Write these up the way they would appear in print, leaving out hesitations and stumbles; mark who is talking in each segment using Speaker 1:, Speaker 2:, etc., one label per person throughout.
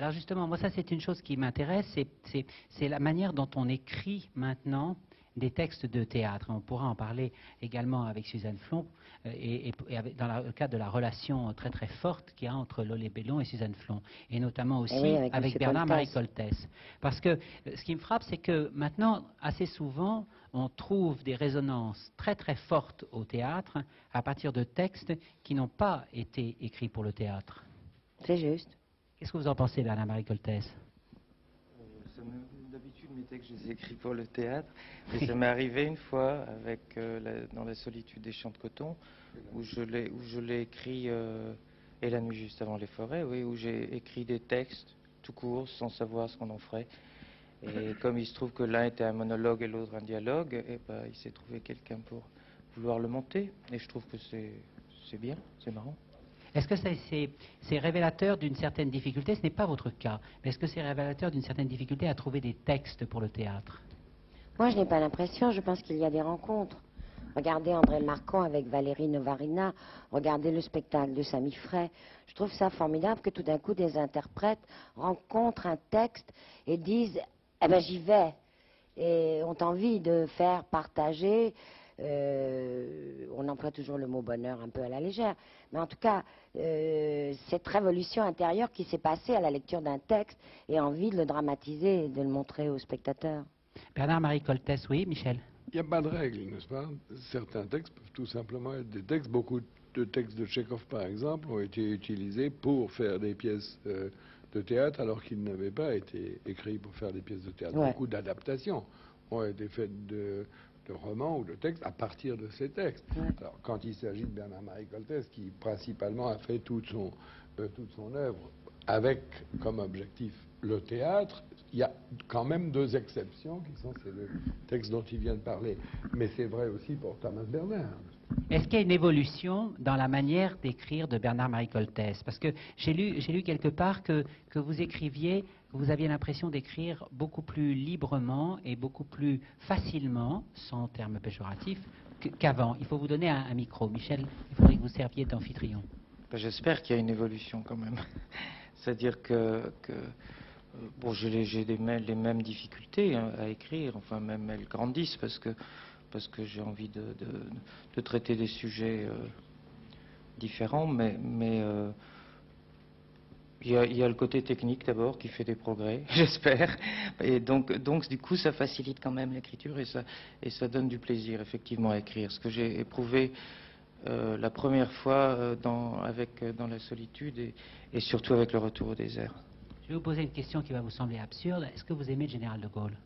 Speaker 1: Alors justement, moi ça c'est une chose qui m'intéresse, c'est la manière dont on écrit maintenant des textes de théâtre. On pourra en parler également avec Suzanne Flon dans le cadre de la relation très très forte qu'il y a entre Lolé Bellon et Suzanne Flon, et notamment aussi
Speaker 2: oui,
Speaker 1: avec Bernard-Marie Coltès. Parce que ce qui me frappe, c'est que maintenant, assez souvent, on trouve des résonances très très fortes au théâtre à partir de textes qui n'ont pas été écrits pour le théâtre.
Speaker 2: C'est juste.
Speaker 1: Qu'est-ce que vous en pensez, Bernard-Marie Coltès?
Speaker 3: D'habitude, mes textes, je les écris pour le théâtre. Et ça m'est arrivé une fois avec dans la solitude des champs de coton, où je l'ai écrit, et la nuit juste avant les forêts, oui, où j'ai écrit des textes tout court, sans savoir ce qu'on en ferait. Et comme il se trouve que l'un était un monologue et l'autre un dialogue, et ben, il s'est trouvé quelqu'un pour vouloir le monter. Et je trouve que c'est bien, c'est marrant.
Speaker 1: Est-ce que c'est révélateur d'une certaine difficulté? Ce n'est pas votre cas, mais est-ce que c'est révélateur d'une certaine difficulté à trouver des textes pour le théâtre?
Speaker 2: Moi, je n'ai pas l'impression. Je pense qu'il y a des rencontres. Regardez André Marcon avec Valérie Novarina. Regardez le spectacle de Samy Frey. Je trouve ça formidable que tout d'un coup, des interprètes rencontrent un texte et disent « Eh ben, j'y vais !» et ont envie de faire partager. On emploie toujours le mot bonheur un peu à la légère, mais en tout cas, cette révolution intérieure qui s'est passée à la lecture d'un texte et envie de le dramatiser et de le montrer aux spectateurs.
Speaker 1: Bernard-Marie Coltès, oui, Michel?
Speaker 4: Il n'y a pas de règle, n'est-ce pas? Certains textes peuvent tout simplement être des textes. Beaucoup de textes de Tchekhov, par exemple, ont été utilisés pour faire des pièces de théâtre, alors qu'ils n'avaient pas été écrits pour faire des pièces de théâtre.
Speaker 2: Ouais.
Speaker 4: Beaucoup d'adaptations ont été faites de romans ou de textes à partir de ces textes.
Speaker 2: Ouais.
Speaker 4: Alors, quand il s'agit de Bernard-Marie Coltès, qui principalement a fait toute son œuvre avec comme objectif le théâtre, il y a quand même deux exceptions qui sont le texte dont il vient de parler. Mais c'est vrai aussi pour Thomas Bernard.
Speaker 1: Est-ce qu'il y a une évolution dans la manière d'écrire de Bernard-Marie Coltès? Parce que j'ai lu quelque part que vous écriviez, vous aviez l'impression d'écrire beaucoup plus librement et beaucoup plus facilement, sans terme péjoratif, qu'avant. Il faut vous donner un micro. Michel, il faudrait que vous serviez d'amphitryon.
Speaker 3: Ben, j'espère qu'il y a une évolution quand même. C'est-à-dire que bon, j'ai les mêmes difficultés à écrire, enfin même elles grandissent parce que j'ai envie de traiter des sujets différents, mais il y a le côté technique d'abord qui fait des progrès, j'espère, et donc du coup ça facilite quand même l'écriture et ça donne du plaisir effectivement à écrire. Ce que j'ai éprouvé la première fois dans la solitude et surtout avec le retour au désert.
Speaker 1: Je vais vous poser une question qui va vous sembler absurde. Est-ce que vous aimez le général de Gaulle?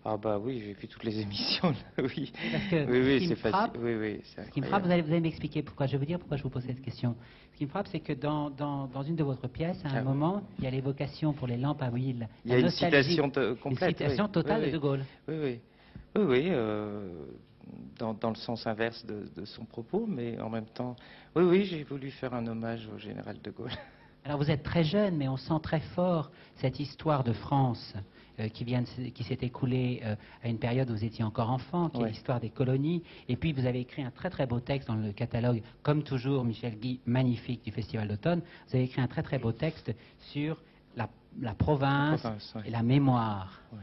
Speaker 3: Ah bah oui, j'ai vu toutes les émissions, là, oui.
Speaker 1: Parce que
Speaker 3: Oui, c'est facile. Oui, c'est
Speaker 1: ce qui me frappe, vous allez m'expliquer pourquoi. Je vais vous dire pourquoi je vous pose cette question. Ce qui me frappe, c'est que dans une de votre pièces, à un moment, il y a l'évocation pour les lampes à huile.
Speaker 3: Il y a une citation complète.
Speaker 1: Une citation totale de Gaulle.
Speaker 3: Oui, dans le sens inverse de son propos, mais en même temps, oui, j'ai voulu faire un hommage au général de Gaulle.
Speaker 1: Alors vous êtes très jeune, mais on sent très fort cette histoire de France qui s'est écoulée à une période où vous étiez encore enfant, qui est l'histoire des colonies. Et puis vous avez écrit un très très beau texte dans le catalogue, comme toujours, Michel Guy, magnifique, du Festival d'automne. Vous avez écrit un très très beau texte sur la province et la mémoire.
Speaker 3: Ouais.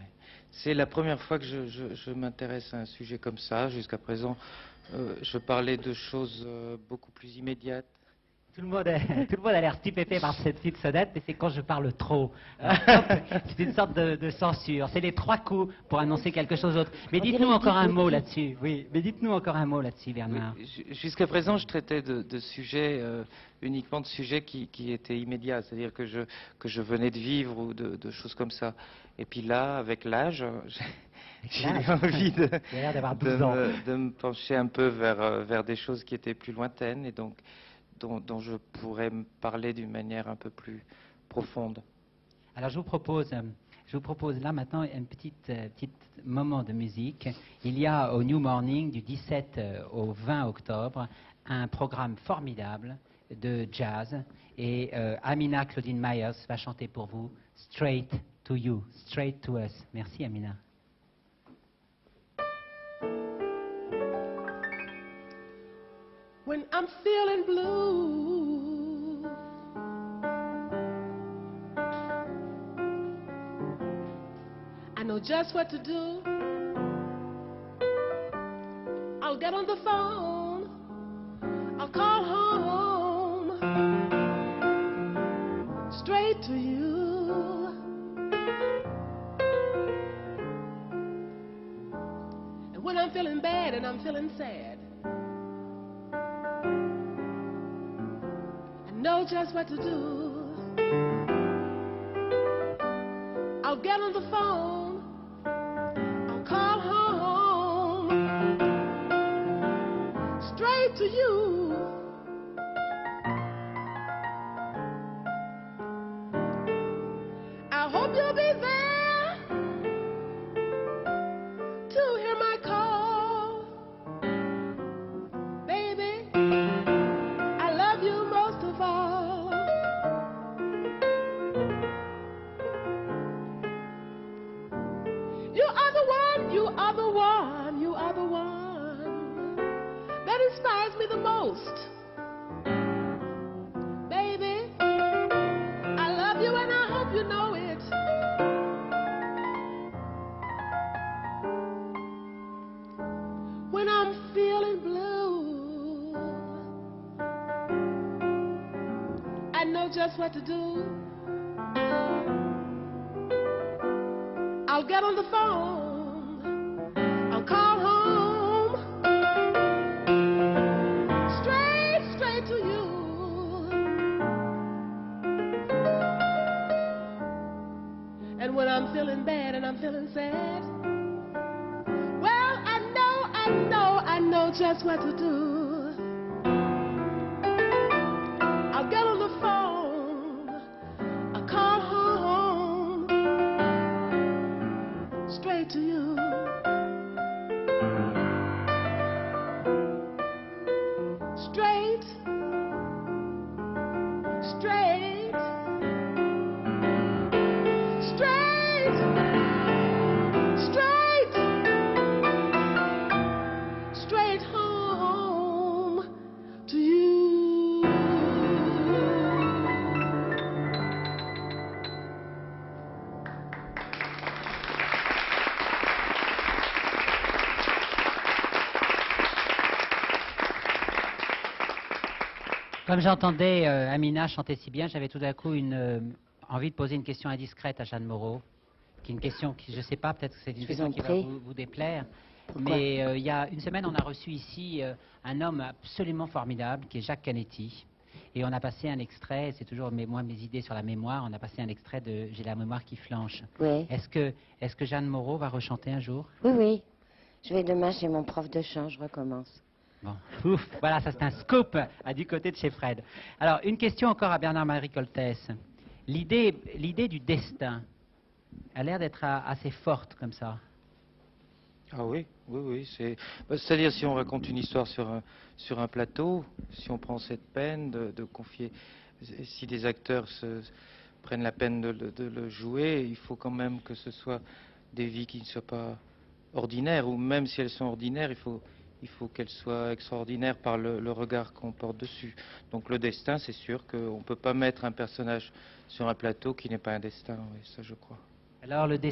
Speaker 3: C'est la première fois que je m'intéresse à un sujet comme ça. Jusqu'à présent, je parlais de choses beaucoup plus immédiates.
Speaker 1: Tout le monde a l'air stupéfait par cette petite sonnette, mais c'est quand je parle trop. C'est une sorte de censure. C'est les 3 coups pour annoncer quelque chose d'autre. Mais dites-nous encore un mot là-dessus. Oui, mais dites-nous encore un mot là-dessus, Bernard.
Speaker 3: Oui, jusqu'à présent, je traitais de sujets, uniquement de sujets qui étaient immédiats, c'est-à-dire que je venais de vivre ou de choses comme ça. Et puis là, avec l'âge, j'ai envie de me pencher un peu vers des choses qui étaient plus lointaines et donc dont je pourrais me parler d'une manière un peu plus profonde.
Speaker 1: Alors je vous propose là maintenant un petit moment de musique. Il y a au New Morning du 17 au 20 octobre un programme formidable de jazz et Amina Claudine Myers va chanter pour vous Straight to You, Straight to Us. Merci Amina.
Speaker 5: When I'm feeling blue, know just what to do. I'll get on the phone. I'll call home. Straight to you. And when I'm feeling bad and I'm feeling sad, I know just what to do. I'll get on the phone. I'll call home. Straight to you. I hope you'll be there to hear my call. Baby, I love you most of all. You are the one, you are the one, you are the one that inspires me the most. Baby, I love you and I hope you know it. When I'm feeling blue, I know just what to do. I'll get on the phone. I'll call home. Straight to you. And when I'm feeling bad and I'm feeling sad, well, I know just what to do. I'll get on the phone. I'll call home. Straight to you. Straight. Straight. Straight. Straight. Straight home to you.
Speaker 1: Comme j'entendais Amina chanter si bien, j'avais tout d'un coup envie de poser une question indiscrète à Jeanne Moreau, qui est une question qui, je ne sais pas, peut-être que c'est une
Speaker 2: Je vous
Speaker 1: question
Speaker 2: en
Speaker 1: qui va
Speaker 2: prie.
Speaker 1: vous déplaire.
Speaker 2: Pourquoi?
Speaker 1: Mais il y a une semaine, on a reçu ici un homme absolument formidable, qui est Jacques Canetti. Et on a passé un extrait, c'est toujours mes idées sur la mémoire, on a passé un extrait de J'ai la mémoire qui flanche.
Speaker 2: Oui.
Speaker 1: Est-ce que Jeanne Moreau va rechanter un jour?
Speaker 2: Oui, oui. Je vais demain chez mon prof de chant, je recommence.
Speaker 1: Bon, ouf, voilà, ça c'est un scoop du côté de chez Fred. Alors, une question encore à Bernard-Marie Coltès. L'idée du destin a l'air d'être assez forte comme ça.
Speaker 3: Ah oui, c'est-à-dire si on raconte une histoire sur un plateau, si on prend cette peine de confier, si des acteurs prennent la peine de le jouer, il faut quand même que ce soit des vies qui ne soient pas ordinaires, ou même si elles sont ordinaires, il faut qu'elles soient extraordinaires par le regard qu'on porte dessus. Donc le destin, c'est sûr qu'on ne peut pas mettre un personnage sur un plateau qui n'est pas un destin, oui, ça je crois.
Speaker 1: Alors, le destin